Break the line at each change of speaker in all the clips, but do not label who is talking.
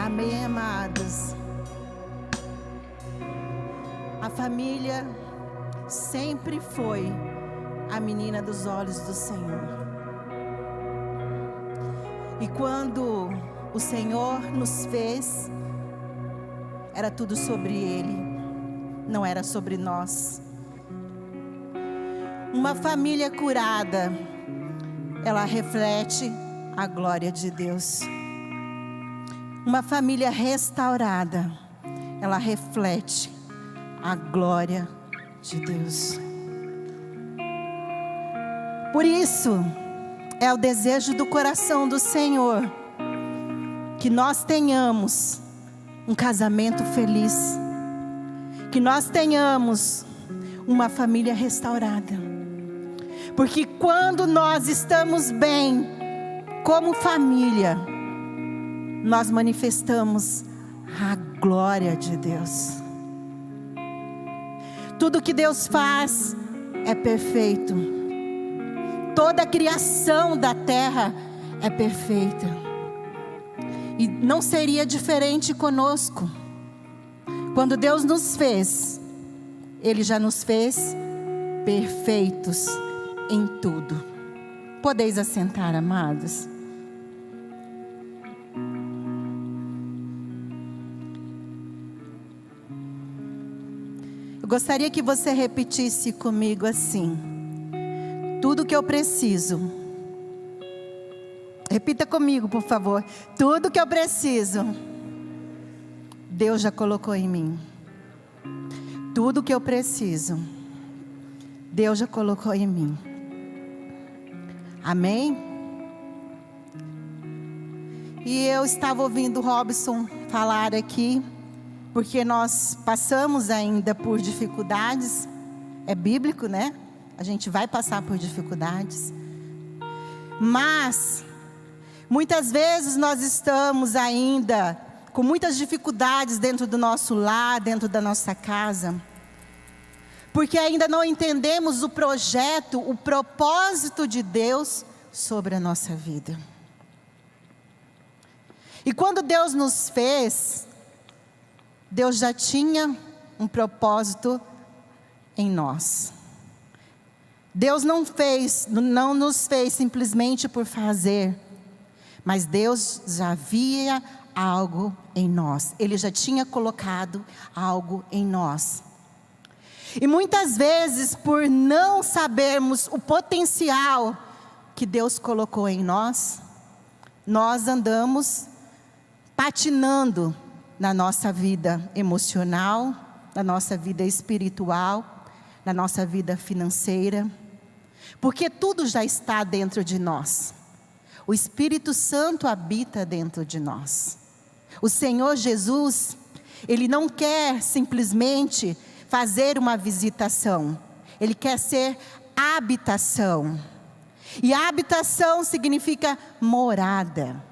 Amém, amados. A família sempre foi a menina dos olhos do Senhor. E quando o Senhor nos fez, era tudo sobre Ele, não era sobre nós. Uma família curada, ela reflete a glória de Deus. Uma família restaurada, ela reflete a glória de Deus. Por isso, é o desejo do coração do Senhor que nós tenhamos um casamento feliz, que nós tenhamos uma família restaurada. Porque quando nós estamos bem como família, nós manifestamos a glória de Deus. Tudo que Deus faz é perfeito. Toda a criação da terra é perfeita. E não seria diferente conosco. Quando Deus nos fez, Ele já nos fez perfeitos em tudo. Podeis assentar, amados. Eu gostaria que você repetisse comigo assim: tudo que eu preciso. Repita comigo, por favor. Tudo que eu preciso, Deus já colocou em mim. Tudo que eu preciso, Deus já colocou em mim. Amém? E eu estava ouvindo o Robson falar aqui, porque nós passamos ainda por dificuldades. É bíblico, né? A gente vai passar por dificuldades. Mas muitas vezes nós estamos ainda com muitas dificuldades dentro do nosso lar, dentro da nossa casa, porque ainda não entendemos o projeto, o propósito de Deus sobre a nossa vida. E quando Deus nos fez, Deus já tinha um propósito em nós. Deus não nos fez simplesmente por fazer, mas Deus já via algo em nós. Ele já tinha colocado algo em nós. E muitas vezes, por não sabermos o potencial que Deus colocou em nós, nós andamos patinando na nossa vida emocional, na nossa vida espiritual, na nossa vida financeira, porque tudo já está dentro de nós. O Espírito Santo habita dentro de nós. O Senhor Jesus, Ele não quer simplesmente fazer uma visitação. Ele quer ser habitação. E habitação significa morada.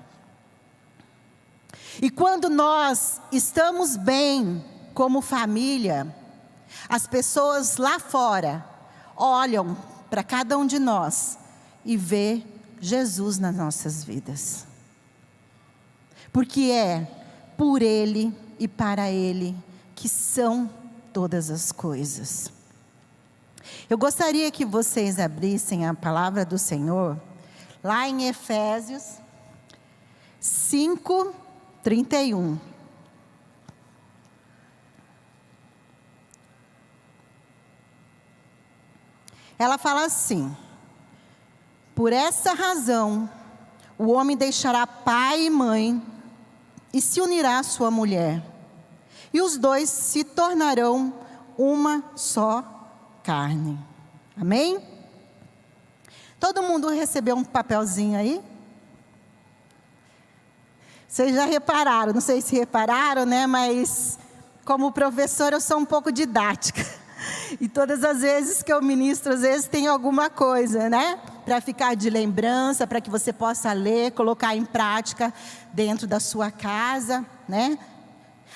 E quando nós estamos bem como família, as pessoas lá fora olham para cada um de nós e vê Jesus nas nossas vidas. Porque é por Ele e para Ele que são todas as coisas. Eu gostaria que vocês abrissem a palavra do Senhor lá em Efésios 5:31. Ela fala assim: por essa razão, o homem deixará pai e mãe e se unirá à sua mulher, e os dois se tornarão uma só carne. Amém? Todo mundo recebeu um papelzinho aí? Vocês já repararam, não sei se repararam, né? Mas como professora eu sou um pouco didática. E todas as vezes que eu ministro, às vezes tem alguma coisa, né? Para ficar de lembrança, para que você possa ler, colocar em prática dentro da sua casa, né?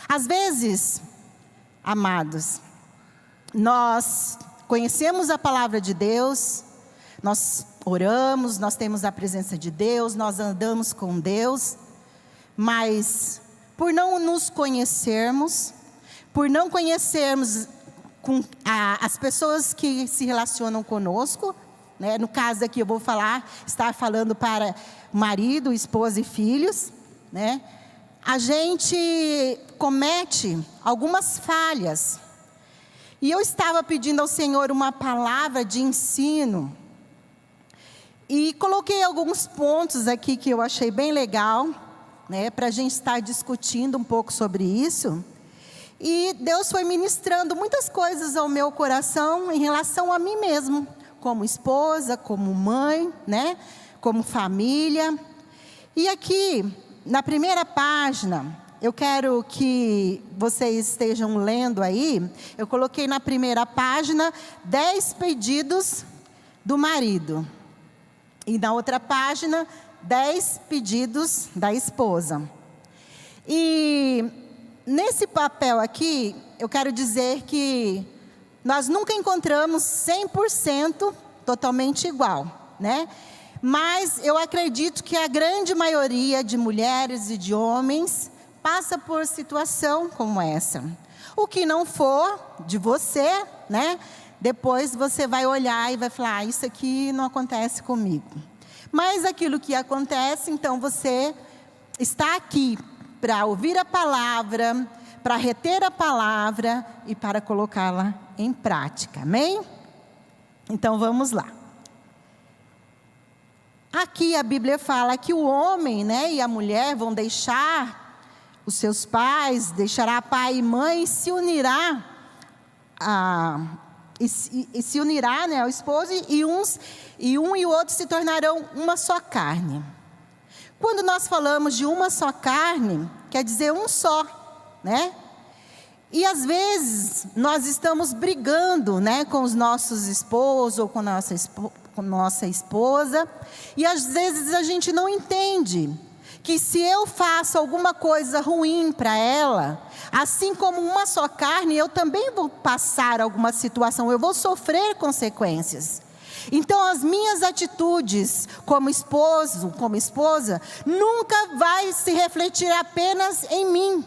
Às vezes, amados, nós conhecemos a palavra de Deus, nós oramos, nós temos a presença de Deus, nós andamos com Deus, mas por não nos conhecermos, por não conhecermos as pessoas que se relacionam conosco, né? No caso aqui eu vou estar falando para marido, esposa e filhos, né? A gente comete algumas falhas. E eu estava pedindo ao Senhor uma palavra de ensino. E coloquei alguns pontos aqui que eu achei bem legal, né, para a gente estar discutindo um pouco sobre isso. E Deus foi ministrando muitas coisas ao meu coração em relação a mim mesmo, como esposa, como mãe, né, como família. E aqui, na primeira página, eu quero que vocês estejam lendo aí, eu coloquei na primeira página 10 pedidos do marido. E na outra página, 10 pedidos da esposa. E nesse papel aqui, eu quero dizer que nós nunca encontramos 100% totalmente igual, né? Mas eu acredito que a grande maioria de mulheres e de homens passa por situação como essa. O que não for de você, né? Depois você vai olhar e vai falar, isso aqui não acontece comigo. Mas aquilo que acontece, então você está aqui para ouvir a palavra, para reter a palavra e para colocá-la em prática, amém? Então vamos lá. Aqui a Bíblia fala que o homem, né, e a mulher vão deixar os seus pais, deixará pai e mãe, se unirá se unirá, né, ao esposo, e um e o outro se tornarão uma só carne. Quando nós falamos de uma só carne, quer dizer um só, né? E às vezes nós estamos brigando, né, com os nossos esposos ou com nossa esposa, e às vezes a gente não entende que se eu faço alguma coisa ruim para ela, assim como uma só carne, eu também vou passar alguma situação, eu vou sofrer consequências. Então as minhas atitudes como esposo, como esposa, nunca vai se refletir apenas em mim.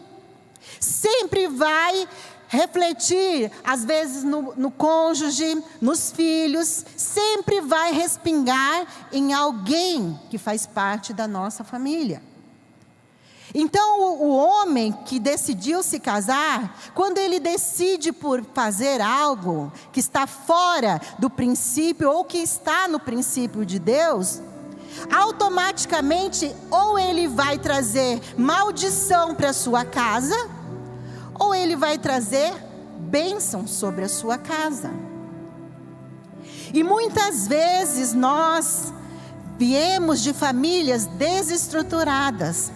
Sempre vai refletir, às vezes no cônjuge, nos filhos, sempre vai respingar em alguém que faz parte da nossa família. Então o homem que decidiu se casar, quando ele decide por fazer algo que está fora do princípio ou que está no princípio de Deus, automaticamente ou ele vai trazer maldição para a sua casa, ou ele vai trazer bênção sobre a sua casa. E muitas vezes nós viemos de famílias desestruturadas.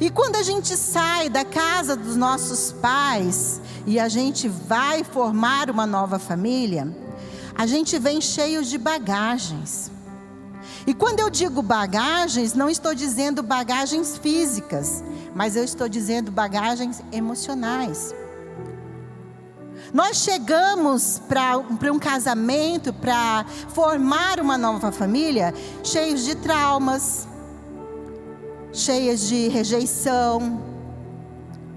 E quando a gente sai da casa dos nossos pais e a gente vai formar uma nova família, a gente vem cheio de bagagens. E quando eu digo bagagens, não estou dizendo bagagens físicas, mas eu estou dizendo bagagens emocionais. Nós chegamos para um casamento, para formar uma nova família, cheios de traumas, cheios de rejeição,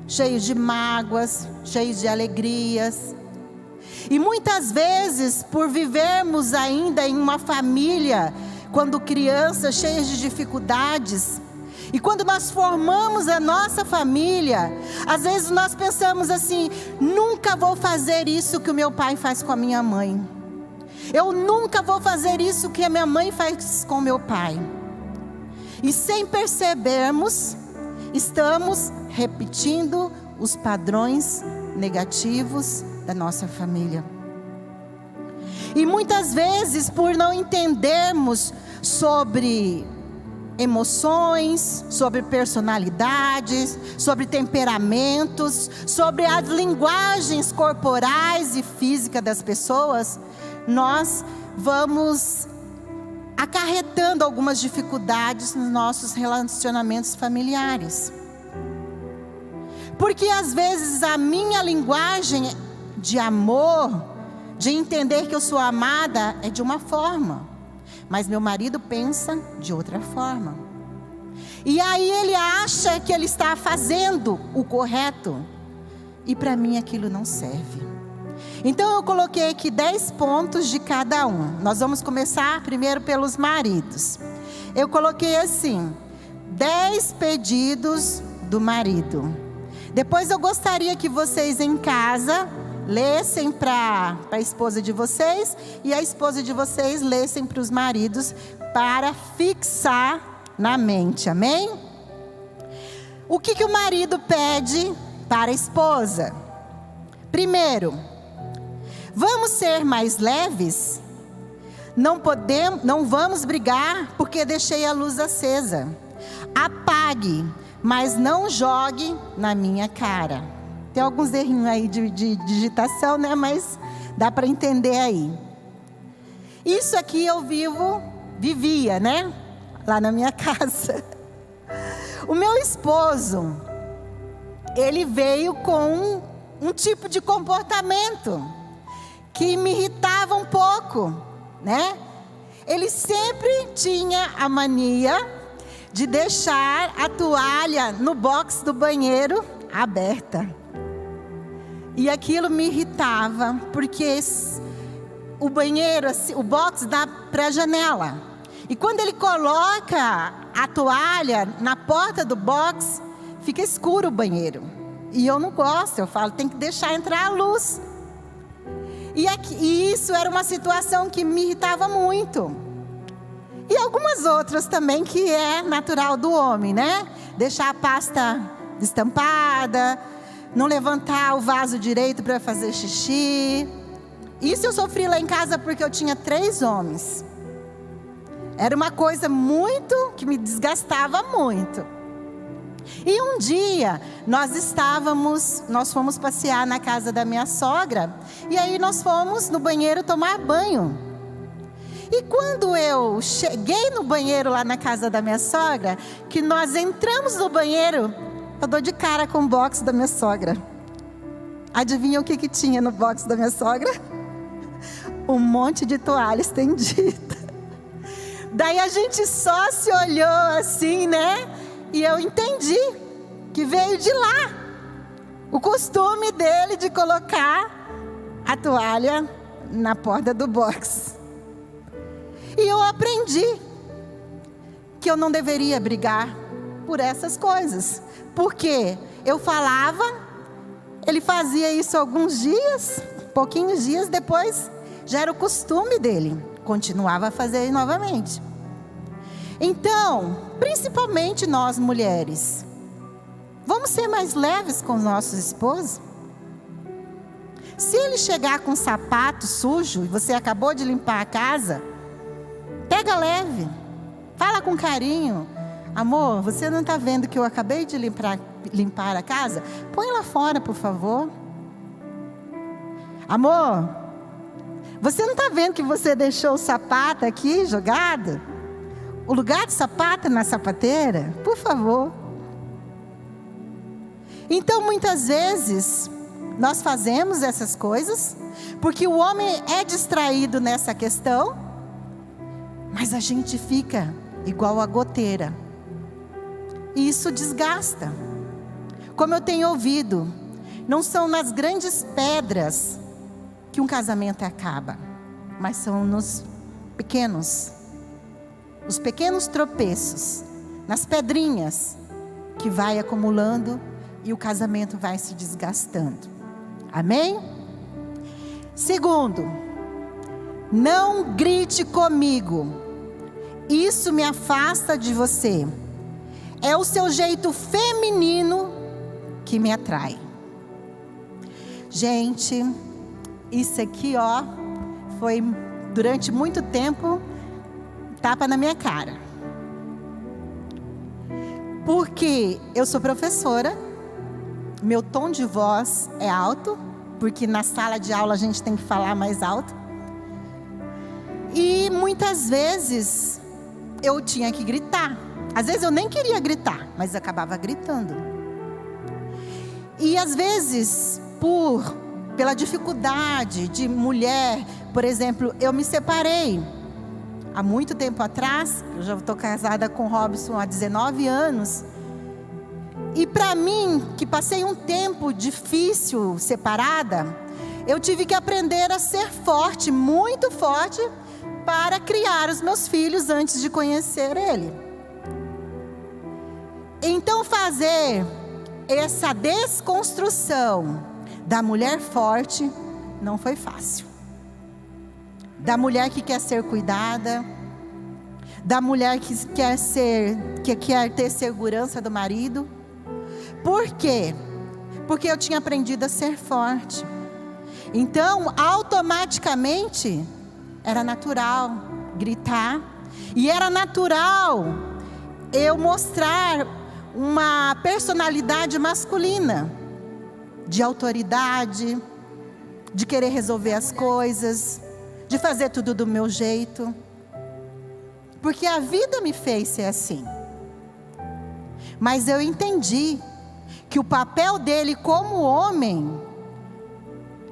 cheios de mágoas, cheios de alegrias. E muitas vezes, por vivermos ainda em uma família, quando crianças, cheias de dificuldades, e quando nós formamos a nossa família, às vezes nós pensamos assim, nunca vou fazer isso que o meu pai faz com a minha mãe. Eu nunca vou fazer isso que a minha mãe faz com o meu pai. E sem percebermos, estamos repetindo os padrões negativos da nossa família. E muitas vezes, por não entendermos sobre emoções, sobre personalidades, sobre temperamentos, sobre as linguagens corporais e físicas das pessoas, nós vamos acarretando algumas dificuldades nos nossos relacionamentos familiares. Porque às vezes a minha linguagem de amor, de entender que eu sou amada, é de uma forma, mas meu marido pensa de outra forma. E aí ele acha que ele está fazendo o correto. E para mim aquilo não serve. Então eu coloquei aqui 10 pontos de cada um. Nós vamos começar primeiro pelos maridos. Eu coloquei assim: 10 pedidos do marido. Depois eu gostaria que vocês em casa lessem para a esposa de vocês, e a esposa de vocês lessem para os maridos, para fixar na mente, amém? O que o marido pede para a esposa? Primeiro, vamos ser mais leves? Não vamos brigar porque deixei a luz acesa. Apague, mas não jogue na minha cara. Tem alguns errinhos aí de digitação, né? Mas dá para entender aí. Isso aqui eu vivia, né? Lá na minha casa. O meu esposo, ele veio com um tipo de comportamento que me irritava um pouco, né? Ele sempre tinha a mania de deixar a toalha no box do banheiro aberta. E aquilo me irritava, porque o banheiro, o box dá para a janela. E quando ele coloca a toalha na porta do box, fica escuro o banheiro. E eu não gosto, eu falo, tem que deixar entrar a luz. E isso era uma situação que me irritava muito. E algumas outras também que é natural do homem, né? Deixar a pasta destampada, não levantar o vaso direito para fazer xixi. Isso eu sofri lá em casa porque eu tinha 3 homens. Era uma coisa que me desgastava muito. E um dia nós fomos passear na casa da minha sogra, e aí nós fomos no banheiro tomar banho. E quando eu cheguei no banheiro lá na casa da minha sogra, que nós entramos no banheiro, eu dou de cara com o box da minha sogra. Adivinha o que tinha no box da minha sogra? Um monte de toalha estendida. Daí a gente só se olhou assim, né? E eu entendi que veio de lá. O costume dele de colocar a toalha na porta do box. E eu aprendi que eu não deveria brigar por essas coisas. Porque eu falava, ele fazia isso alguns dias, pouquinhos dias depois, já era o costume dele. Continuava a fazer novamente. Então, principalmente nós mulheres, vamos ser mais leves com os nossos esposos? Se ele chegar com um sapato sujo e você acabou de limpar a casa, pega leve, fala com carinho. Amor, você não está vendo que eu acabei de limpar a casa? Põe lá fora, por favor. Amor, você não está vendo que você deixou o sapato aqui jogado? O lugar de sapato na sapateira? Por favor. Então, muitas vezes, nós fazemos essas coisas, porque o homem é distraído nessa questão, mas a gente fica igual a goteira. E isso desgasta. Como eu tenho ouvido, não são nas grandes pedras que um casamento acaba, mas são nos pequenos. Os pequenos tropeços, nas pedrinhas, que vai acumulando e o casamento vai se desgastando. Amém? Segundo, não grite comigo. Isso me afasta de você. É o seu jeito feminino que me atrai. Gente, isso aqui, foi durante muito tempo tapa na minha cara. Porque eu sou professora, meu tom de voz é alto, porque na sala de aula a gente tem que falar mais alto. E muitas vezes eu tinha que gritar. Às vezes eu nem queria gritar, mas acabava gritando. E às vezes, pela dificuldade de mulher, por exemplo, eu me separei. há muito tempo atrás. Eu já estou casada com o Robson há 19 anos. E para mim, que passei um tempo difícil separada, eu tive que aprender a ser forte, muito forte, para criar os meus filhos antes de conhecer ele. Então fazer essa desconstrução da mulher forte não foi fácil. Da mulher que quer ser cuidada, da mulher que quer ter segurança do marido. Por quê? Porque eu tinha aprendido a ser forte. Então, automaticamente, era natural gritar. E era natural eu mostrar uma personalidade masculina. De autoridade, de querer resolver as coisas, de fazer tudo do meu jeito. Porque a vida me fez ser assim. Mas eu entendi que o papel dele como homem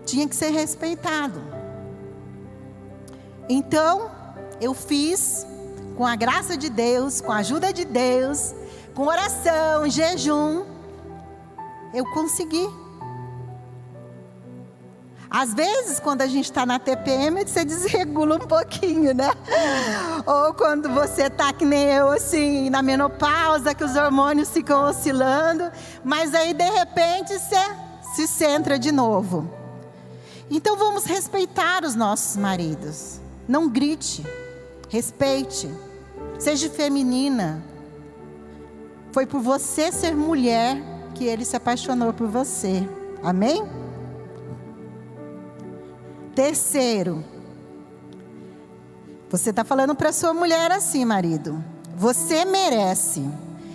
tinha que ser respeitado. Então, eu fiz, com a graça de Deus, com a ajuda de Deus, com oração, jejum, eu consegui. Às vezes, quando a gente está na TPM, você desregula um pouquinho, né? Ou quando você está que nem eu, assim, na menopausa, que os hormônios ficam oscilando. Mas aí, de repente, você se centra de novo. Então, vamos respeitar os nossos maridos. Não grite, respeite. Seja feminina. Foi por você ser mulher que ele se apaixonou por você. Amém? Terceiro, você está falando para sua mulher assim, marido: você merece,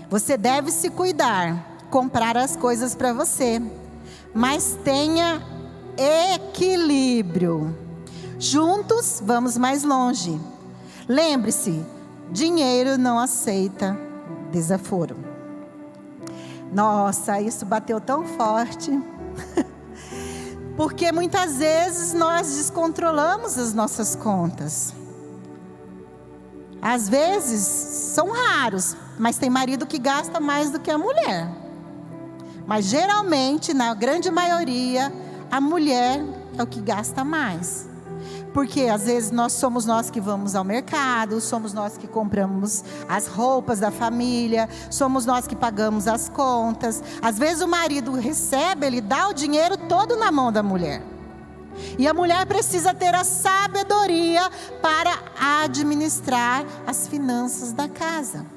você deve se cuidar, comprar as coisas para você, mas tenha equilíbrio. Juntos vamos mais longe. Lembre-se, dinheiro não aceita desaforo. Nossa, isso bateu tão forte. Porque muitas vezes nós descontrolamos as nossas contas. Às vezes, são raros, mas tem marido que gasta mais do que a mulher. Mas geralmente, na grande maioria, a mulher é o que gasta mais. Porque às vezes somos nós que vamos ao mercado, somos nós que compramos as roupas da família, somos nós que pagamos as contas. Às vezes o marido recebe, ele dá o dinheiro todo na mão da mulher. E a mulher precisa ter a sabedoria para administrar as finanças da casa.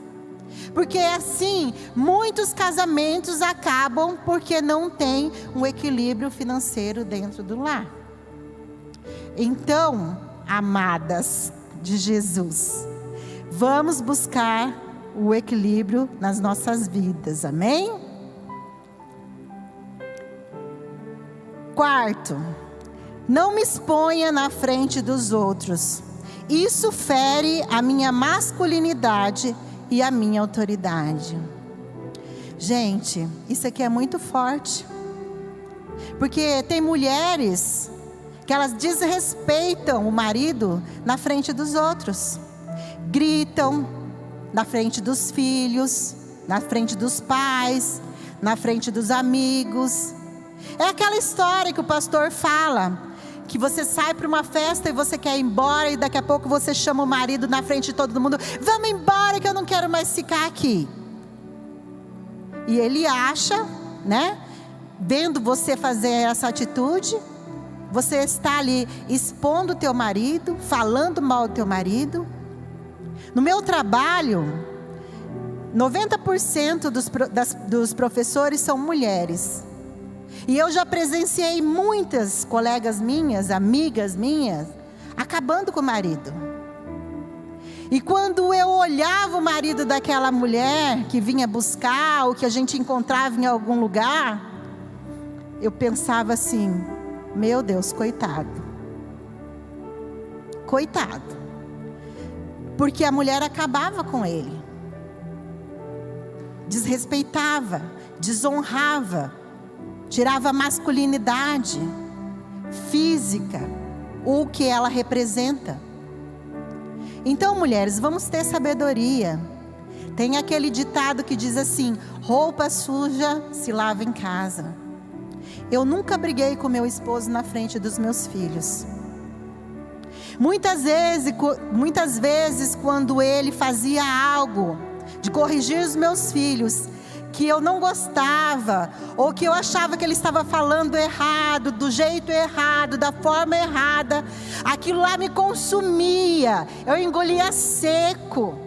Porque assim, muitos casamentos acabam porque não tem um equilíbrio financeiro dentro do lar. Então, amadas de Jesus, vamos buscar o equilíbrio nas nossas vidas, amém? Quarto, não me exponha na frente dos outros. Isso fere a minha masculinidade e a minha autoridade. Gente, isso aqui é muito forte. Porque tem mulheres que elas desrespeitam o marido na frente dos outros. Gritam na frente dos filhos, na frente dos pais, na frente dos amigos. É aquela história que o pastor fala, que você sai para uma festa e você quer ir embora, e daqui a pouco você chama o marido na frente de todo mundo: vamos embora que eu não quero mais ficar aqui. E ele acha, né, vendo você fazer essa atitude, você está ali expondo o teu marido, falando mal do teu marido. No meu trabalho, 90% dos professores são mulheres. E eu já presenciei muitas colegas minhas, amigas minhas, acabando com o marido. E quando eu olhava o marido daquela mulher que vinha buscar, ou que a gente encontrava em algum lugar, eu pensava assim: meu Deus, coitado. Coitado. Porque a mulher acabava com ele. Desrespeitava, desonrava, tirava a masculinidade física, o que ela representa. Então, mulheres, vamos ter sabedoria. Tem aquele ditado que diz assim: roupa suja se lava em casa. Eu nunca briguei com meu esposo na frente dos meus filhos. Muitas vezes, quando ele fazia algo de corrigir os meus filhos, que eu não gostava, ou que eu achava que ele estava falando errado, do jeito errado, da forma errada, aquilo lá me consumia, eu engolia seco,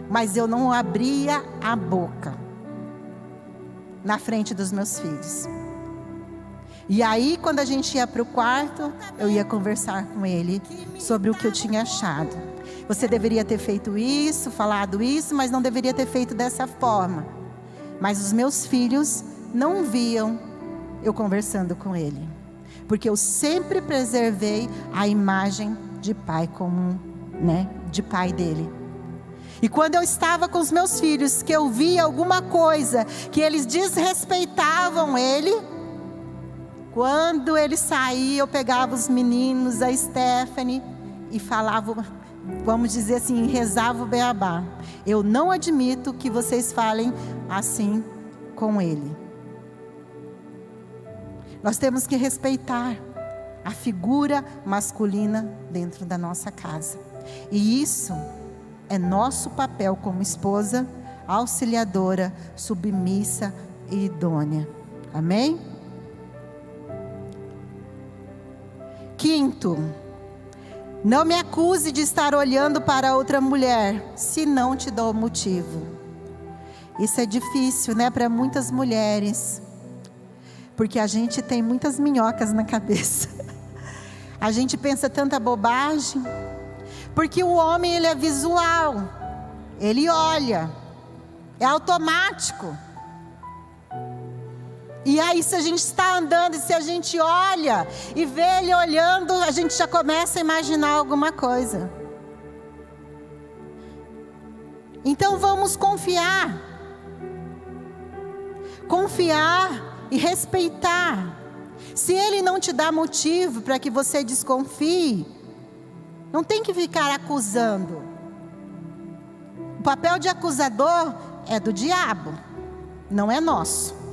mas eu não abria a boca na frente dos meus filhos. E aí, quando a gente ia para o quarto, eu ia conversar com ele sobre o que eu tinha achado. Você deveria ter feito isso, falado isso, mas não deveria ter feito dessa forma. Mas os meus filhos não viam eu conversando com ele, porque eu sempre preservei a imagem de pai comum, de pai dele. E quando eu estava com os meus filhos, que eu via alguma coisa que eles desrespeitavam ele, quando ele saía, eu pegava os meninos, a Stephanie, e falava, vamos dizer assim, rezava o beabá. Eu não admito que vocês falem assim com ele. Nós temos que respeitar a figura masculina dentro da nossa casa. E isso é nosso papel como esposa, auxiliadora, submissa e idônea. Amém? Quinto, não me acuse de estar olhando para outra mulher, se não te dou motivo. Isso é difícil, para muitas mulheres, porque a gente tem muitas minhocas na cabeça. A gente pensa tanta bobagem, porque o homem, ele é visual, ele olha, é automático. E aí, se a gente está andando e se a gente olha e vê ele olhando, a gente já começa a imaginar alguma coisa. Então vamos confiar e respeitar. Se ele não te dá motivo para que você desconfie, não tem que ficar acusando. O papel de acusador é do diabo, não é nosso.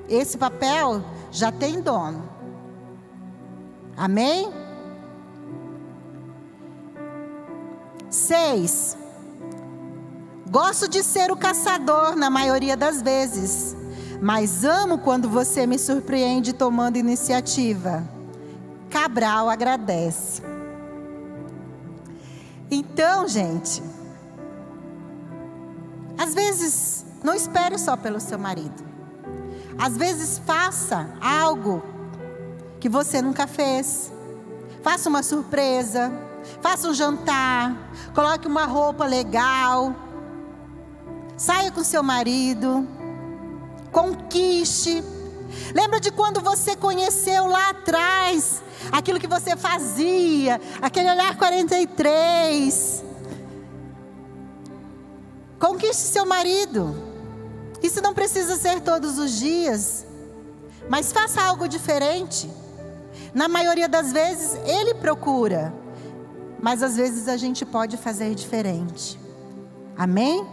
Esse papel já tem dono. Amém? 6. Gosto de ser o caçador na maioria das vezes, mas amo quando você me surpreende tomando iniciativa. Cabral agradece. Então, gente, às vezes não espere só pelo seu marido. Às vezes faça algo que você nunca fez. Faça uma surpresa, faça um jantar, coloque uma roupa legal, saia com seu marido, conquiste. Lembra de quando você conheceu lá atrás, aquilo que você fazia, aquele olhar 43. Conquiste seu marido. Isso não precisa ser todos os dias, mas faça algo diferente. Na maioria das vezes ele procura, mas às vezes a gente pode fazer diferente. Amém?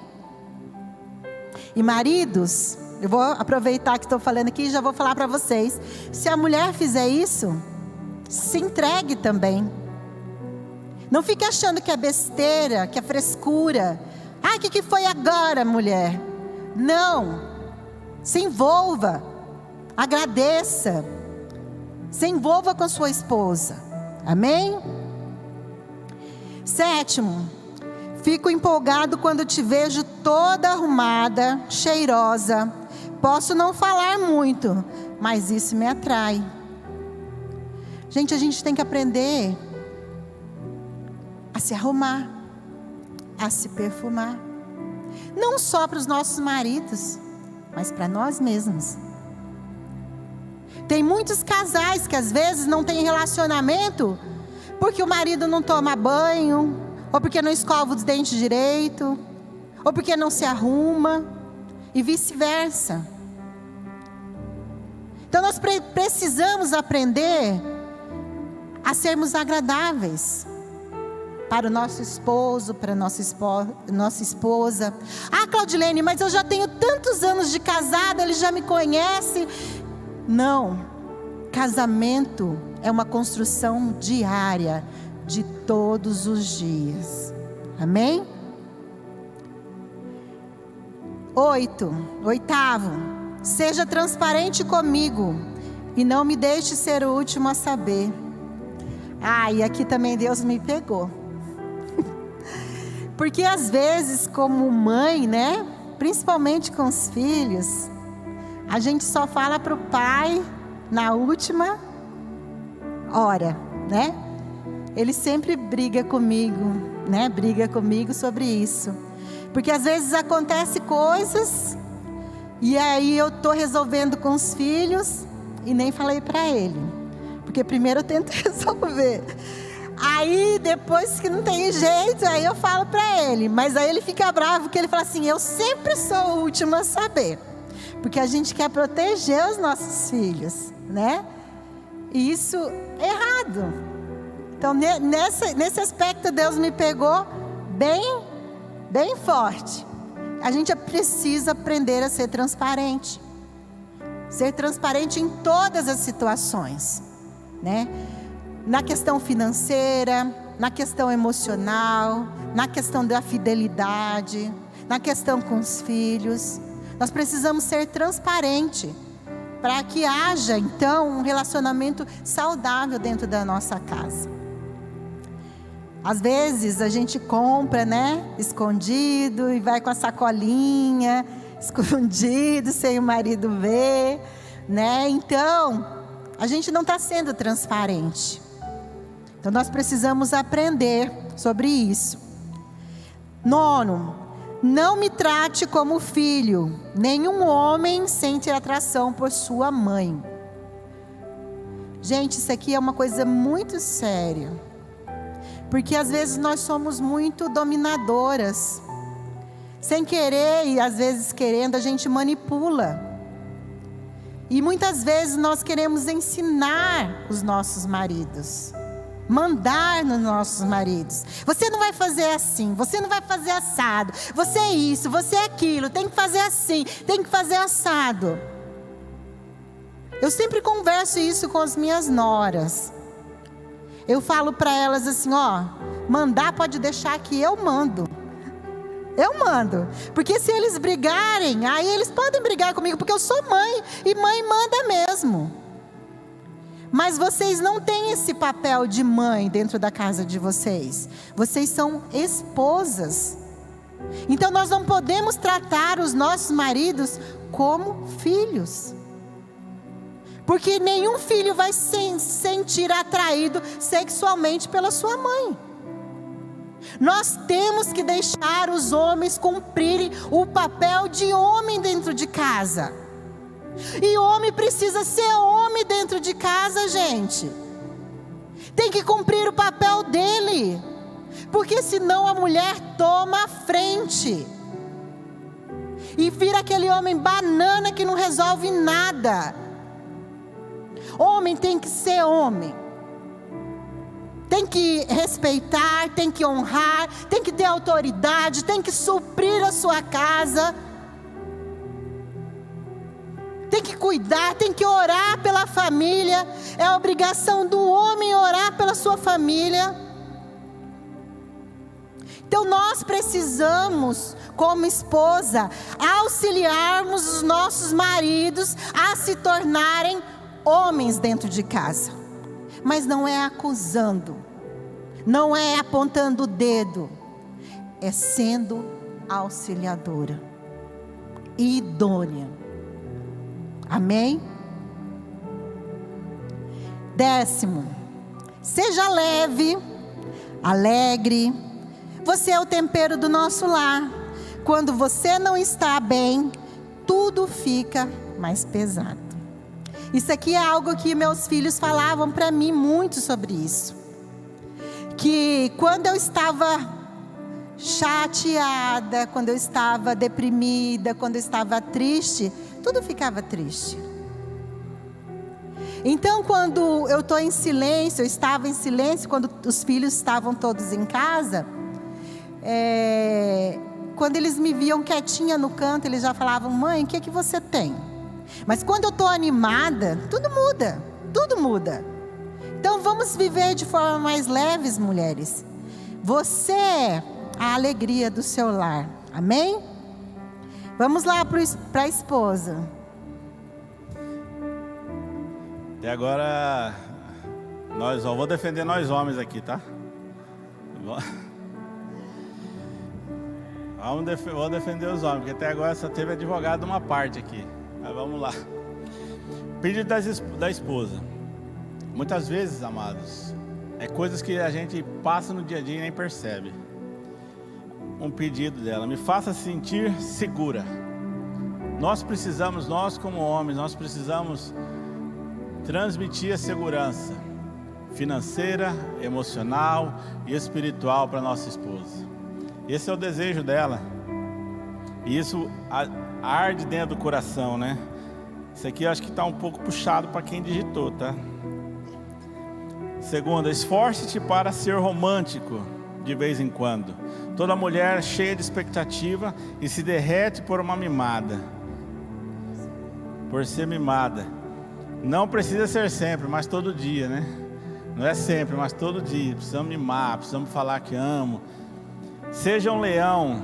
E maridos, eu vou aproveitar que estou falando aqui e já vou falar para vocês. Se a mulher fizer isso, se entregue também. Não fique achando que é besteira, que é frescura. Ah, o que foi agora, mulher? Não, se envolva, agradeça, se envolva com sua esposa, amém? 7, fico empolgado quando te vejo toda arrumada, cheirosa. Posso não falar muito, mas isso me atrai. Gente, a gente tem que aprender a se arrumar, a se perfumar. Não só para os nossos maridos, mas para nós mesmos. Tem muitos casais que às vezes não têm relacionamento porque o marido não toma banho, ou porque não escova os dentes direito, ou porque não se arruma, e vice-versa. Então nós precisamos aprender a sermos agradáveis. para o nosso esposo, para a nossa esposa. Ah, Claudilene, mas eu já tenho tantos anos de casada, ele já me conhece. Não, casamento é uma construção diária, de todos os dias. Amém? Oitavo, seja transparente comigo e não me deixe ser o último a saber. Ah, e aqui também Deus me pegou. Porque às vezes, como mãe, né, principalmente com os filhos, a gente só fala para o pai na última hora, né? Ele sempre briga comigo, né? Briga comigo sobre isso. Porque às vezes acontece coisas e aí eu tô resolvendo com os filhos e nem falei para ele. Porque primeiro eu tento resolver. Aí depois que não tem jeito, aí eu falo para ele. Mas aí ele fica bravo, porque ele fala assim: eu sempre sou o último a saber. Porque a gente quer proteger os nossos filhos, né? E isso é errado. Então nesse aspecto Deus me pegou bem forte. A gente precisa aprender a ser transparente. Ser transparente em todas as situações, né? Na questão financeira, na questão emocional, na questão da fidelidade, na questão com os filhos. Nós precisamos ser transparentes para que haja então um relacionamento saudável dentro da nossa casa. Às vezes a gente compra, né, escondido, e vai com a sacolinha, escondido, sem o marido ver, né? Então, a gente não está sendo transparente. Então, nós precisamos aprender sobre isso. 9, não me trate como filho. Nenhum homem sente atração por sua mãe. Gente, isso aqui é uma coisa muito séria. Porque às vezes nós somos muito dominadoras. Sem querer e às vezes querendo, a gente manipula. E muitas vezes nós queremos ensinar os nossos maridos. Mandar nos nossos maridos. Você não vai fazer assim, você não vai fazer assado. Você é isso, você é aquilo, tem que fazer assim, tem que fazer assado. Eu sempre converso isso com as minhas noras. Eu falo para elas assim, ó, mandar pode deixar que eu mando. Eu mando. Porque se eles brigarem, aí eles podem brigar comigo, porque eu sou mãe, e mãe manda mesmo. Mas vocês não têm esse papel de mãe dentro da casa de vocês. Vocês são esposas. Então nós não podemos tratar os nossos maridos como filhos. Porque nenhum filho vai se sentir atraído sexualmente pela sua mãe. Nós temos que deixar os homens cumprirem o papel de homem dentro de casa. E o homem precisa ser homem dentro de casa, gente. Tem que cumprir o papel dele. Porque senão a mulher toma a frente. E vira aquele homem banana que não resolve nada. Homem tem que ser homem. Tem que respeitar, tem que honrar, tem que ter autoridade, tem que suprir a sua casa. Tem que cuidar, tem que orar pela família. É a obrigação do homem orar pela sua família. Então nós precisamos, como esposa, auxiliarmos os nossos maridos a se tornarem homens dentro de casa. Mas não é acusando, não é apontando o dedo, é sendo auxiliadora, idônea. Amém? 10, seja leve, alegre. Você é o tempero do nosso lar. Quando você não está bem, tudo fica mais pesado. Isso aqui é algo que meus filhos falavam para mim muito sobre isso. Que quando eu estava chateada, quando eu estava deprimida, quando eu estava triste, tudo ficava triste. Então, quando eu estou em silêncio, eu estava em silêncio, quando os filhos estavam todos em casa, quando eles me viam quietinha no canto, eles já falavam: mãe, o que é que você tem? Mas quando eu estou animada, tudo muda, tudo muda. Então vamos viver de forma mais leves, mulheres. Você é a alegria do seu lar, amém? Vamos lá para a esposa.
E agora, vou defender nós homens aqui, tá? Vou defender os homens, porque até agora só teve advogado uma parte aqui. Mas vamos lá. Pedido da esposa. Muitas vezes, amados, é coisas que a gente passa no dia a dia e nem percebe. Um pedido dela: me faça sentir segura. Nós como homens, nós precisamos transmitir a segurança financeira, emocional e espiritual para nossa esposa. Esse é o desejo dela. E isso arde dentro do coração, né? Isso aqui eu acho que está um pouco puxado para quem digitou, tá? Segunda, esforce-te para ser romântico de vez em quando. Toda mulher cheia de expectativa e se derrete por uma mimada. Por ser mimada. Não precisa ser sempre, mas todo dia, né? Não é sempre, mas todo dia. Precisamos mimar, precisamos falar que amo. Seja um leão,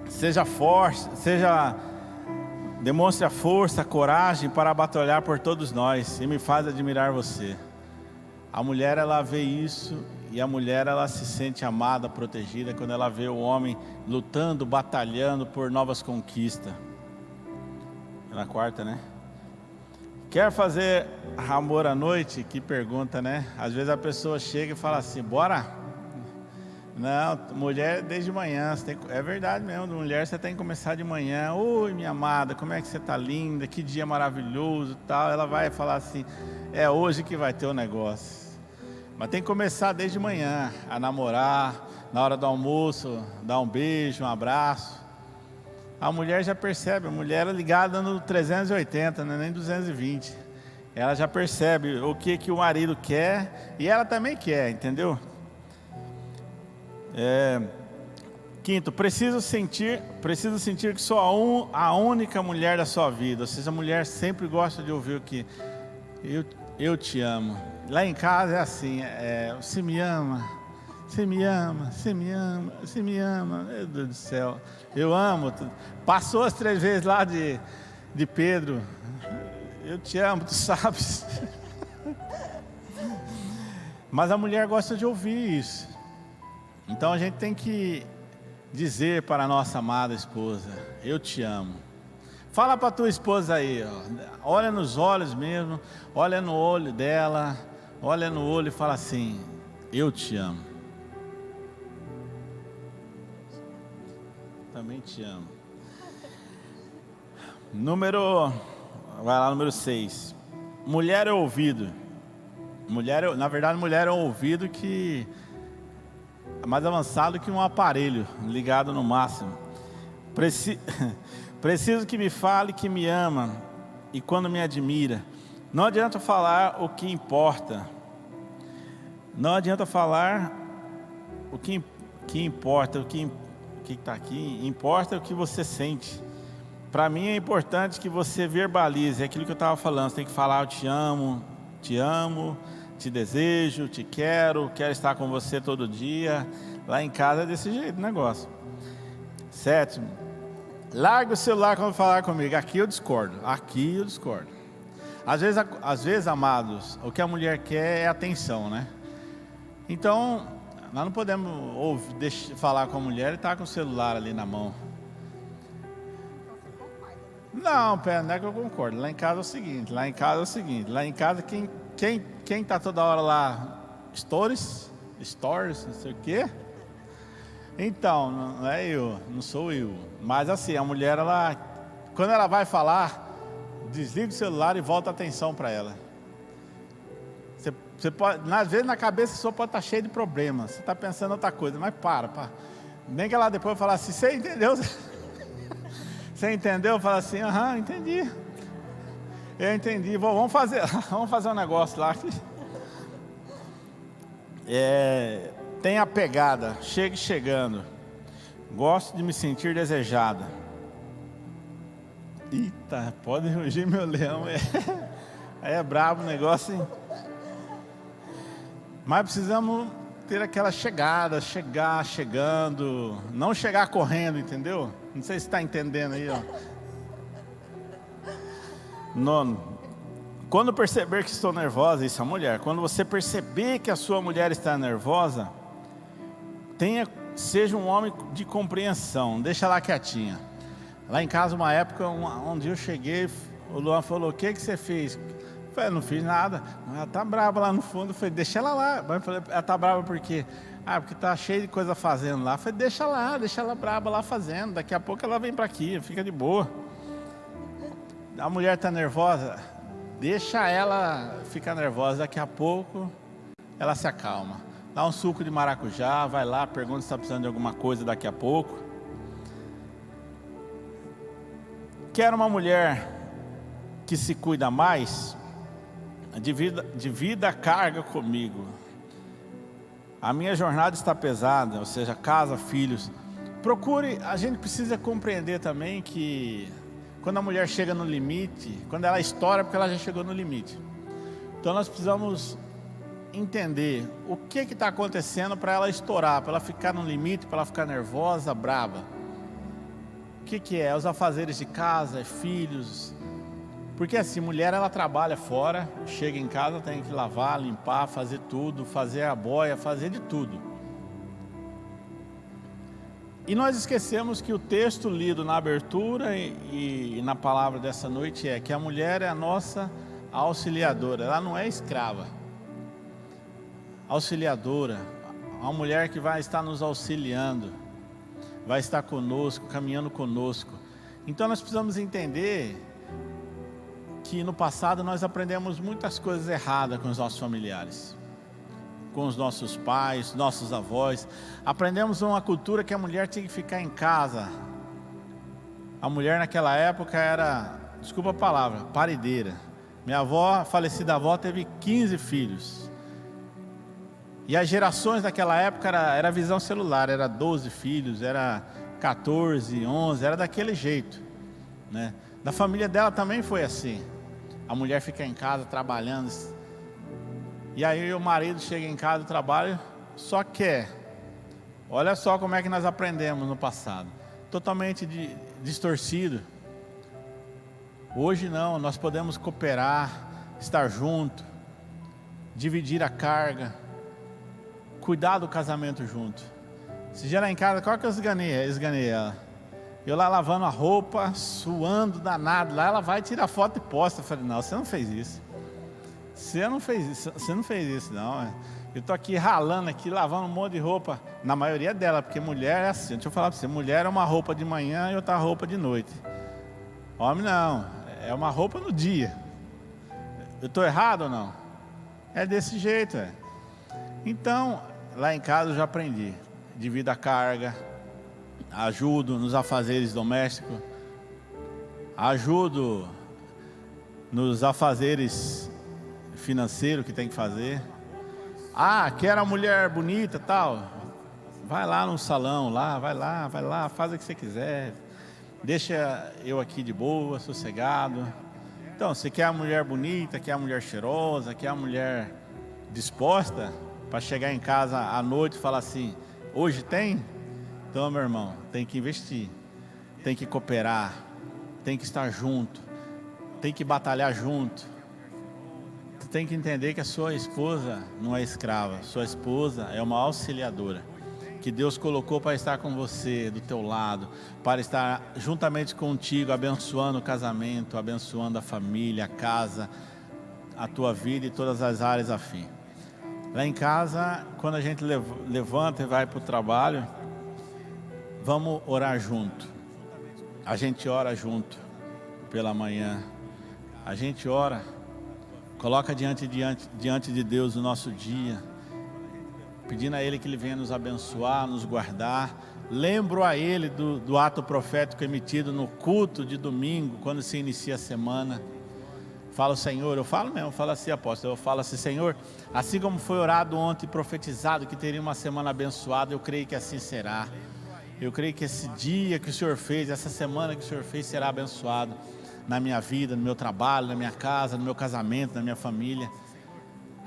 seja forte, demonstre a força, a coragem para batalhar por todos nós e me faz admirar você. A mulher, ela vê isso e a mulher, ela se sente amada, protegida quando ela vê o homem lutando, batalhando por novas conquistas. Na quarta, né? Quer fazer amor à noite? Que pergunta, né? Às vezes a pessoa chega e fala assim: bora? Não, mulher desde manhã, é verdade mesmo, mulher você tem que começar de manhã. Oi, minha amada, como é que você está linda, que dia maravilhoso, tal. Ela vai falar assim: é hoje que vai ter o negócio. Mas tem que começar desde manhã, a namorar, na hora do almoço, dar um beijo, um abraço. A mulher já percebe, a mulher é ligada no 380, não é nem 220. Ela já percebe o que o marido quer e ela também quer, entendeu? Quinto, preciso sentir que sou a única mulher da sua vida. Ou seja, a mulher sempre gosta de ouvir o que eu te amo. Lá em casa é assim, você me ama, você me ama, você me ama, você me ama. Meu Deus do céu, eu amo. Passou as 3 vezes lá de Pedro. Eu te amo, tu sabes. Mas a mulher gosta de ouvir isso. Então a gente tem que dizer para a nossa amada esposa: eu te amo. Fala para a tua esposa aí, ó, olha nos olhos mesmo, olha no olho dela, olha no olho e fala assim: eu te amo. Também te amo. Vai lá, número 6. Mulher é ouvido. Na verdade, mulher é um ouvido que é mais avançado que um aparelho ligado no máximo. Preciso que me fale que me ama e quando me admira. Não adianta falar o que importa. Não adianta falar o que importa, o que está aqui. Importa o que você sente. Para mim é importante que você verbalize. É aquilo que eu estava falando. Você tem que falar: eu te amo, te desejo, te quero estar com você todo dia. Lá em casa é desse jeito o negócio. 7, larga o celular quando falar comigo. Aqui eu discordo. Às vezes, amados, o que a mulher quer é atenção, né? Então, nós não podemos falar com a mulher e estar com o celular ali na mão. Não, não é que eu concordo. Lá em casa é o seguinte. Lá em casa quem está toda hora lá? Stories, não sei o quê. Então, não é eu, não sou eu. Mas assim, a mulher, quando ela vai falar, desliga o celular e volta a atenção para ela. Você pode, às vezes na cabeça sua pode estar cheio de problemas. Você está pensando outra coisa, mas para. Nem que ela depois falar assim: você entendeu? Você entendeu? Fala assim: aham, entendi. Eu entendi, vamos fazer um negócio lá. Tenha pegada, chegue chegando. Gosto de me sentir desejada. Eita, pode rugir meu leão. Aí é brabo o negócio, hein? Mas precisamos ter aquela chegada, chegando. Não chegar correndo, entendeu? Não sei se está entendendo aí, ó. Nono, quando perceber que estou nervosa, isso é a mulher. Quando você perceber que a sua mulher está nervosa, seja um homem de compreensão, deixa ela quietinha. Lá em casa, uma época, um dia eu cheguei, o Luan falou: o que você fez? Eu falei: não fiz nada. Ela tá brava lá no fundo. Eu falei: deixa ela lá. Eu falei: ela tá brava por quê? Porque tá cheio de coisa fazendo lá. Eu falei: deixa ela brava lá fazendo. Daqui a pouco ela vem para aqui, fica de boa. A mulher tá nervosa, deixa ela ficar nervosa. Daqui a pouco ela se acalma. Dá um suco de maracujá, vai lá, pergunta se está precisando de alguma coisa daqui a pouco. Quer uma mulher que se cuida mais? Divida a carga comigo. A minha jornada está pesada, ou seja, casa, filhos. A gente precisa compreender também que quando a mulher chega no limite, quando ela estoura, é porque ela já chegou no limite. Então nós precisamos entender o que está acontecendo para ela estourar, para ela ficar no limite, para ela ficar nervosa, brava. O que é? Os afazeres de casa, filhos. Porque assim, mulher ela trabalha fora, chega em casa, tem que lavar, limpar, fazer tudo, fazer a boia, fazer de tudo. E nós esquecemos que o texto lido na abertura e na palavra dessa noite é que a mulher é a nossa auxiliadora, ela não é escrava. Auxiliadora, uma mulher que vai estar nos auxiliando, vai estar conosco, caminhando conosco. Então nós precisamos entender que no passado nós aprendemos muitas coisas erradas com os nossos familiares, com os nossos pais, nossos avós. Aprendemos uma cultura que a mulher tinha que ficar em casa. A mulher naquela época era, desculpa a palavra, paredeira. Minha avó, a falecida avó, teve 15 filhos. E as gerações daquela época era visão celular, era 12 filhos, era 14, 11, era daquele jeito, né? Da família dela também foi assim. A mulher fica em casa trabalhando. E aí o marido chega em casa do trabalho, só quer. Olha só como é que nós aprendemos no passado. Totalmente distorcido. Hoje não, nós podemos cooperar, estar junto, dividir a carga, cuidar do casamento junto. Se gerar em casa, qual que eu esganei ela? Eu lá lavando a roupa, suando danado, lá ela vai tirar foto e posta. Eu falei: não, você não fez isso. Você não fez isso não. Eu tô aqui ralando aqui, lavando um monte de roupa. Na maioria dela, porque mulher é assim. Deixa eu falar para você, mulher é uma roupa de manhã e outra roupa de noite. Homem não, é uma roupa no dia. Eu estou errado ou não? É desse jeito, é. Então, lá em casa eu já aprendi. Divido a carga, ajudo nos afazeres domésticos, ajudo nos afazeres financeiros que tem que fazer. Quer a mulher bonita e tal? Vai lá no salão, vai lá, faz o que você quiser. Deixa eu aqui de boa, sossegado. Então, você quer a mulher bonita, quer a mulher cheirosa, quer a mulher disposta para chegar em casa à noite e falar assim: hoje tem? Então, meu irmão, tem que investir, tem que cooperar, tem que estar junto, tem que batalhar junto. Você tem que entender que a sua esposa não é escrava, sua esposa é uma auxiliadora, que Deus colocou para estar com você, do teu lado, para estar juntamente contigo, abençoando o casamento, abençoando a família, a casa, a tua vida e todas as áreas afim. Lá em casa, quando a gente levanta e vai para o trabalho, vamos orar junto. A gente ora junto pela manhã. A gente ora, coloca diante de Deus o nosso dia, pedindo a Ele que Ele venha nos abençoar, nos guardar. Lembro a Ele do ato profético emitido no culto de domingo, quando se inicia a semana, Falo, Senhor, eu falo mesmo, eu falo assim, apóstolo, eu falo assim, Senhor, assim como foi orado ontem, profetizado que teria uma semana abençoada, eu creio que assim será. Eu creio que esse dia que o Senhor fez, essa semana que o Senhor fez, será abençoado na minha vida, no meu trabalho, na minha casa, no meu casamento, na minha família.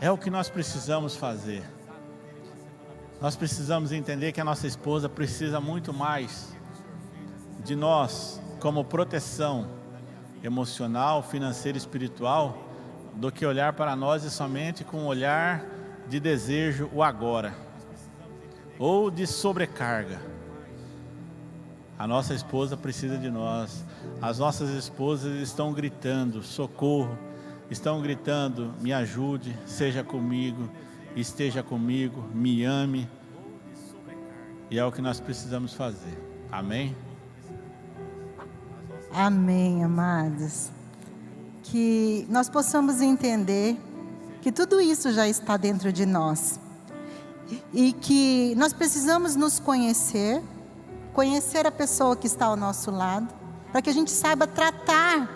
É o que nós precisamos fazer. Nós precisamos entender que a nossa esposa precisa muito mais de nós como proteção emocional, financeira e espiritual, do que olhar para nós e somente com um olhar de desejo o agora, ou de sobrecarga. A nossa esposa precisa de nós. As nossas esposas estão gritando socorro, estão gritando me ajude, seja comigo, esteja comigo, me ame. E é o que nós precisamos fazer. Amém?
Amém, amados. Que nós possamos entender que tudo isso já está dentro de nós. E que nós precisamos nos conhecer a pessoa que está ao nosso lado, para que a gente saiba tratar.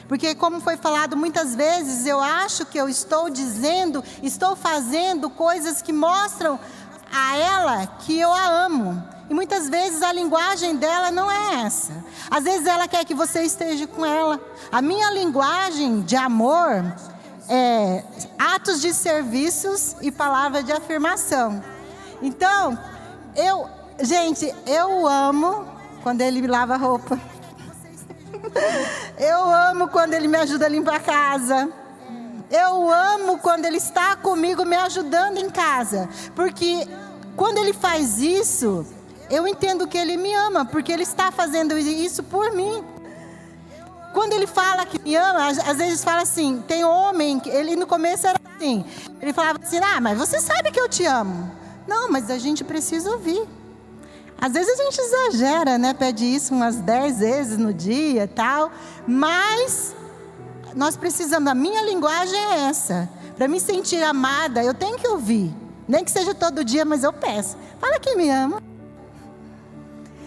Porque como foi falado muitas vezes, eu acho que eu estou fazendo coisas que mostram a ela que eu a amo. E muitas vezes a linguagem dela não é essa. Às vezes ela quer que você esteja com ela. A minha linguagem de amor é atos de serviços e palavra de afirmação. Então, eu amo quando ele me lava a roupa. Eu amo quando ele me ajuda a limpar a casa. Eu amo quando ele está comigo me ajudando em casa. Porque quando ele faz isso, eu entendo que ele me ama, porque ele está fazendo isso por mim. Quando ele fala que me ama, às vezes fala assim, tem homem, ele no começo era assim, ele falava assim, mas você sabe que eu te amo. Não, mas a gente precisa ouvir. Às vezes a gente exagera, né? Pede isso umas 10 vezes no dia e tal. Mas nós precisamos, a minha linguagem é essa. Para me sentir amada, eu tenho que ouvir. Nem que seja todo dia, mas eu peço. Fala que me ama.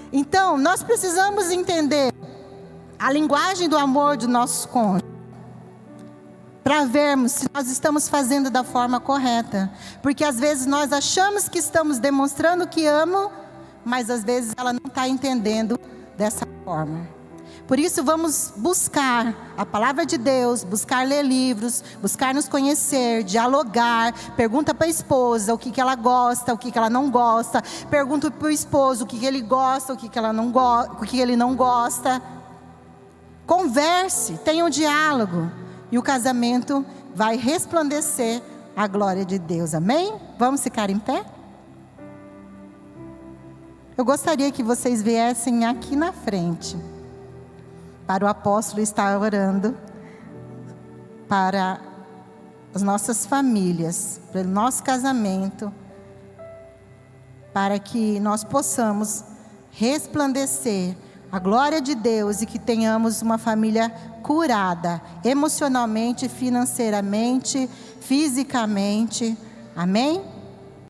Então, nós precisamos entender a linguagem do amor do nosso cônjuge, para vermos se nós estamos fazendo da forma correta. Porque às vezes nós achamos que estamos demonstrando que amamos, mas às vezes ela não está entendendo dessa forma. Por isso vamos buscar a palavra de Deus, buscar ler livros, buscar nos conhecer, dialogar. Pergunta para a esposa o que ela gosta, o que ela não gosta. Pergunta para o esposo o que ele gosta, o que ela não gosta, o que ele não gosta. Converse, tenha um diálogo. E o casamento vai resplandecer a glória de Deus. Amém? Vamos ficar em pé? Eu gostaria que vocês viessem aqui na frente, para o apóstolo estar orando para as nossas famílias, pelo nosso casamento, para que nós possamos resplandecer a glória de Deus e que tenhamos uma família curada, emocionalmente, financeiramente, fisicamente. Amém?